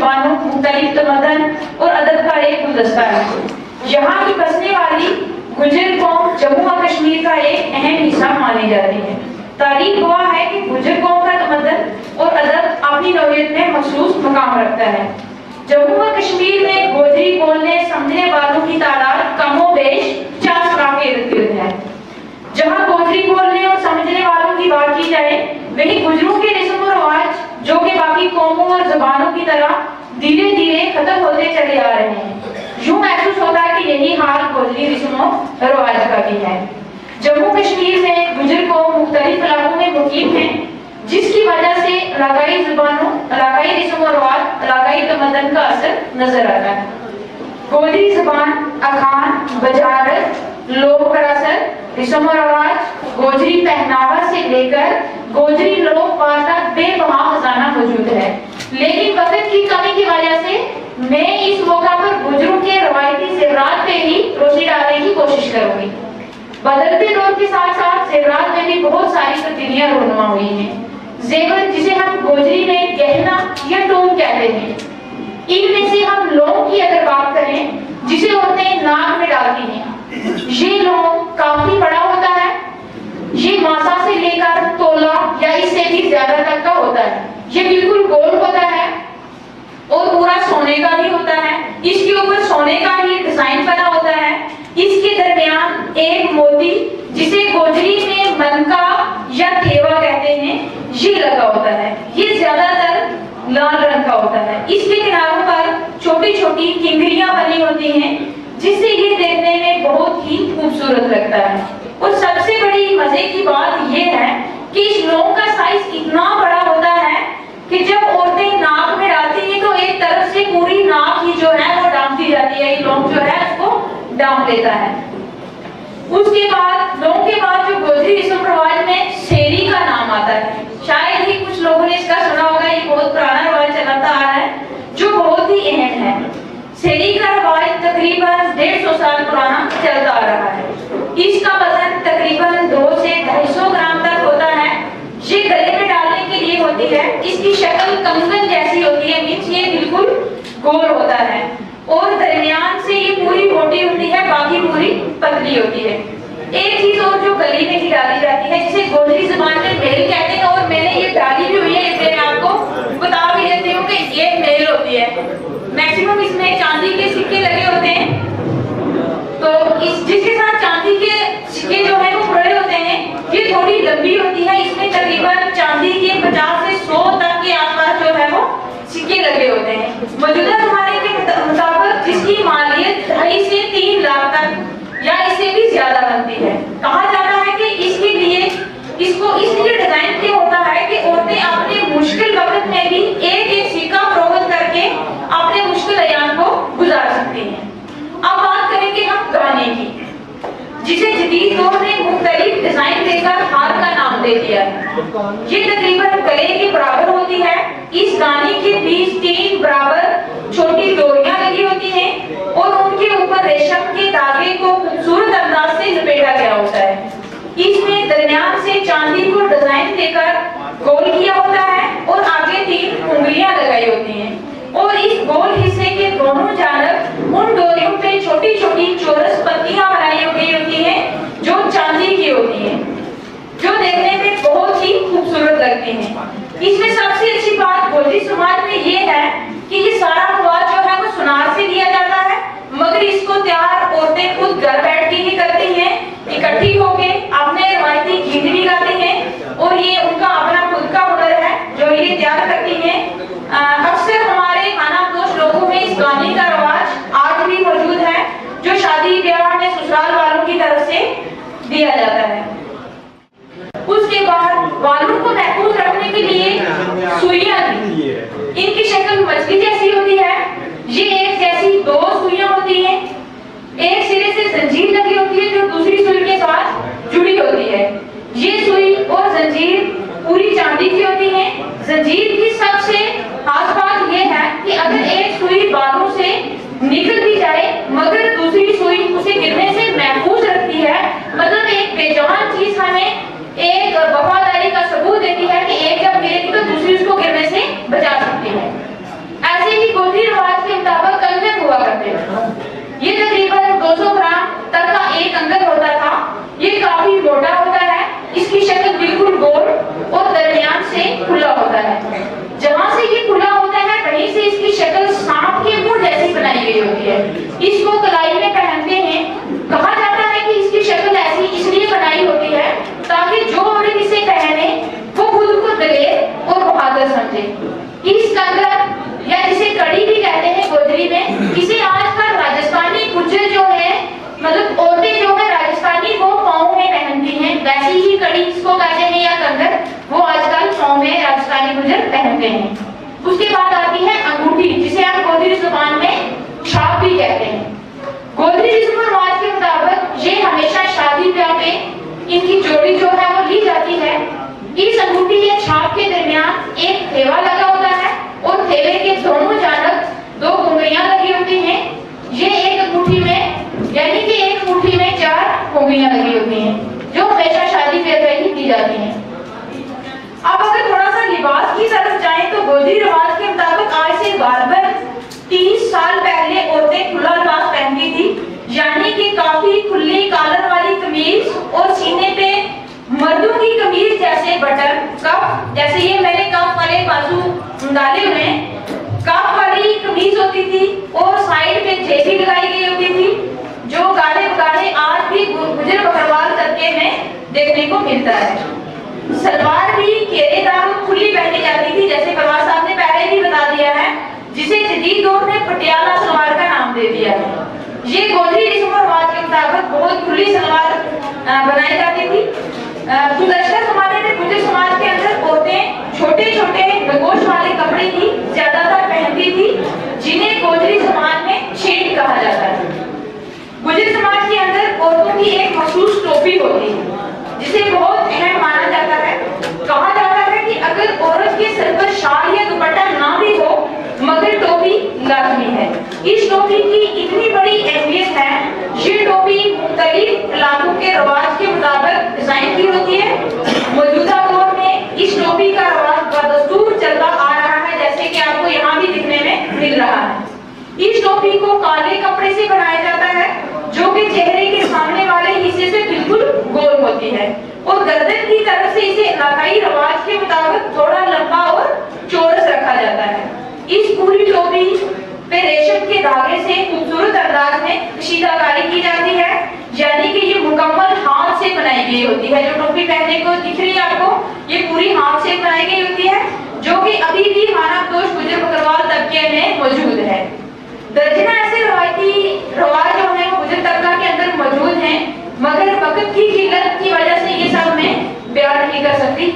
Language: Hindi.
जुबानों, मुख्तलिफ तमद्दुन और अदब का एक गुलदस्ता है। यहाँ की बसने वाली गुर्जर कौम जम्मू और कश्मीर का एक अहम हिस्सा मानी जाती है। तारीख गवाह है कि गुर्जर कौम का तमद्दुन और अदब अपनी नौइयत में मखसूस मकाम रखता है। जम्मू और कश्मीर में गोजरी बोलने समझने वालों की तादाद कमोबेश 50 लाख के इर्द गिर्द है। जहाँ गोजरी बोलने और समझने वालों की बात की जाए, वहीं गुजरों के रस्म और रिवाज जो कि बाकी कौमों और जुबानों की तरह धीरे धीरे खत्म होते चले आ रहे हैं। यूं महसूस होता है कि यही हाल गोजरी रस्मों और रिवाज का भी है। जम्मू कश्मीर में गुजर कौम मुख्तलिफ इलाकों में मुकीम है, जिसकी वजह से इलाकाई जुबानों, इलाकाई रस्म और रिवाज, इलाकाई तमद्दुन का असर नजर आता है। गोजरी जुबान, अखान, बजारत, लोक विरासत, रस्म और रिवाज, गोजरी पहनावा से लेकर गोजरी लोक वार्ता बेबहा खजाना मौजूद है। लेकिन वक्त की कमी की वजह से मैं इस मौका पर गुजरों के रवायती ज़ेवरात पे ही रोशनी डालने की कोशिश करूंगी। बदलते दौर के साथ साथ ज़ेवरात में भी बहुत सारी तब्दीलियां रूनुमा हुई हैं। ज़ेवर जिसे हम गोजरी में गहना या टोन कहते हैं, इनमें से हम लौंग की अगर बात करें, जिसे औरतें नाक में डालती हैं, ये लौंग काफी बड़ा होता है। ये मासा से लेकर तोला या इससे भी ज्यादा तक का होता है। ये बिल्कुल गोल होता है और पूरा सोने का ही होता है। इसके ऊपर सोने का ही डिजाइन बना होता है। इसके दरमियान एक मोती, जिसे गोजरी में मनका या थेवा कहते हैं, ये लगा होता है। ये ज्यादातर लाल रंग का होता है। इसके किनारों पर छोटी छोटी किंगरियां बनी होती हैं, जिससे ये देखने में बहुत ही खूबसूरत लगता है। और सबसे बड़ी मजे की बात यह है कि इस लौंग का साइज इतना बड़ा होता है कि जब औरतें नाक में डालती हैं तो एक तरफ से पूरी नाक ही जो है वो डांपती जाती है। ये लौंग जो है उसको डांप लेता है। उसके बाद लौंग के बाद जो गोजरी रस्म रिवाज में सेरी का नाम आता है। शायद ही कुछ लोगों ने इसका सुना होगा। ये बहुत पुराना रिवाज चलता आ रहा है जो बहुत ही अहम है। सेरी का रिवाज तकरीबन 150 साल पुराना चलता आ रहा है। इसका वजन तकरीबन 2 से 250 ग्राम तक होता है। ये गले में डालने के लिए होती है। इसकी शक्ल कंगन जैसी होती है, मींस ये बिल्कुल गोल होता है और दरमियान से ये पूरी मोटी होती है, बाकी पूरी पतली होती है। एक चीज और जो गले में ही डाली जाती है, जिसे गोजरी जुबान में मेल कहते हैं, और मैंने ये डाली भी हुई है, मैं आपको बता भी देती हूँ कि ये मेल होती है। मैक्सिमम इसमें चांदी के सिक्के लगे होते हैं, तो इस जिसके साथ चांदी के सिक्के जो है वो पड़े होते हैं, ये थोड़ी लंबी होती है। इसमें तकरीबन चांदी के 50 से 100 तक के आसपास जो है वो सिक्के लगे होते हैं। मौजूदा जमाने के मुताबिक जिसकी मालियत 2.5 से 3 लाख तक या इससे भी ज्यादा बनती है। कहा जाता है कि इसके लिए इसको इसलिए डिजाइन किया होता है कि औरतें अपने मुश्किल वक्त में भी एक एक सिक्का फरोख्त करके अपने मुश्किल अयाम को गुजार सकती हैं। अब बात करेंगे हम गाने की, जिसे जदीद दौर ने मुख्तलिफ डिजाइन देकर हार का नाम दे दिया है। ये तकरीबन गले के बराबर होती है। इस गाने के बीच 3 बराबर छोटी डोरियां लगी होती हैं और उनके ऊपर रेशम के धागे को खूबसूरत अंदाज से लपेटा गया होता है। इसमें दरमियान से चांदी को डिजाइन देकर गोल किया होता है और आगे 3 उंगलियां लगाई होती हैं और इस गोल हिस्से के दोनों जानब उन डोरियों पे छोटी छोटी चौरस पत्तियां बनाई गई होती हैं जो चांदी की होती हैं, जो देखने में बहुत ही खूबसूरत लगती हैं। इसमें सबसे अच्छी बात गोजरी समाज में ये है कि ये सारा रिवाज जो है वो सुनार से लिया जाता है, मगर इसको तैयार औरतें खुद घर बैठ के ही करती हैं, इकट्ठी होके अपने रवायती गीत भी गाते हैं और ये उनका अपना खुद का हुनर है जो ये तैयार करती हैं। अक्सर हमारे खानाबदोश लोगों में इस गाने का रवाज आज भी मौजूद है, जो शादी ब्याह में ससुराल वालों की तरफ से दिया जाता है। उसके बाद बालों को महफूज रखने के लिए सुइयां दी। इनकी शक्ल मछली जैसी होती है। ये एक जैसी 2 सुइयां होती हैं। एक सिरे से जंजीर लगी होती है जो दूसरी सुई के साथ जुड़ी होती है। ये सुई और जंजीर पूरी चांदी की होती है। जंजीर की सबसे खास बात यह है कि अगर एक सुई बालों से निकल भी जाए मगर दूसरी सुई उसे गिरने से महफूज रखती है, मतलब एक बेजान चीज हमें एक वफादारी का सबूत देती है कि एक जब गिरेगी तो दूसरी उसको गिरने से बचा सकती है। ऐसे ही पहनते हैं। उसके बाद आती है अंगूठी, जिसे आप गोधरी जुबान में छाप भी कहते हैं। गोधरी रस्म और रिवाज के मुताबिक ये हमेशा शादी ब्याह पे इनकी जोड़ी जो है वो ली जाती है। इस अंगूठी या छाप के दरमियान एक थेवा लगा होता है और थेवे के दोनों जानब 2 कुंगलियां लगी होती हैं। ये एक अंगूठी में यानी कि एक अंगूठी में 4 कुंगलियां लगी होती हैं, जो हमेशा शादी ब्याह पे ही की जाती हैं। अब अगर थोड़ा सा लिबास की तरफ जाएं तो गोधरी रिवाज के मुताबिक आज से गालबन 30 साल पहले औरतें खुला लिबास पहनती थी, यानी कि काफी खुली कॉलर वाली कमीज और सीने पे मर्दों की कमीज जैसे बटन कफ, जैसे ये मैंने कफ वाले बाजू डाले हुए हैं, कफ वाली कमीज होती थी और साइड पे जेबी लगाई गई होती थी, जो गाढ़े गाढ़े आज भी गुजर बकरवाल तबके में देखने को मिलता है। सलवार भी घेरेदार और खुली पहनी जाती थी, जैसे परवार साहब ने पहले भी बता दिया है, जिसे जदीद दौर ने पटियाला सलवार का नाम दे दिया है। ये गोधरी रस्म और रिवाज के मुताबिक बहुत खुली सलवार बनाई जाती थी। गुज़श्ता ज़माने में गुजर समाज के अंदर औरतें छोटे छोटे नगोश वाले कपड़े ही ज्यादातर पहनती थी, जिन्हें गोधरी ज़बान में छेड़ कहा जाता है। गुजर समाज के अंदर औरतों की एक मखसूस टोपी होती है, जिसे बहुत अहम माना जाता है। कहा जाता है कि अगर औरत के सर पर शाल या दुपट्टा ना भी हो मगर टोपी लाजमी है। इस टोपी की इतनी बड़ी अहमियत है, ये टोपी मुख्तलिफ इलाकों के रवाज के मुताबिक डिजाइन की होती है। मौजूदा दौर में इस टोपी का रवाज बदस्तूर चलता आ रहा है, जैसे कि आपको यहाँ भी दिखने में मिल रहा है। इस टोपी को काले कपड़े से बनाया जाता है, जो कि चेहरे के सामने वाले हिस्से से बिल्कुल गोल होती है और गर्दन की तरफ से इसे इलाकाई रवाज के मुताबिक थोड़ा लंबा और चौरस रखा जाता है। इस पूरी टोपी पे रेशम के धागे से खूबसूरत अंदाज में कशीदाकारी की जाती है, यानी कि ये मुकम्मल हाथ से बनाई गई होती है। जो टोपी पहनने को दिख रही है आपको, ये पूरी हाथ से बनाई गई होती है, जो कि अभी भी मानवदोष गुजर बकरवाल तबके में मौजूद है। दर्जना ऐसे रवायती रवाज जो है वो गुजर तबका के अंदर मौजूद हैं, मगर वक्त की किल्लत की वजह से ये सब मैं बयान नहीं कर सकती।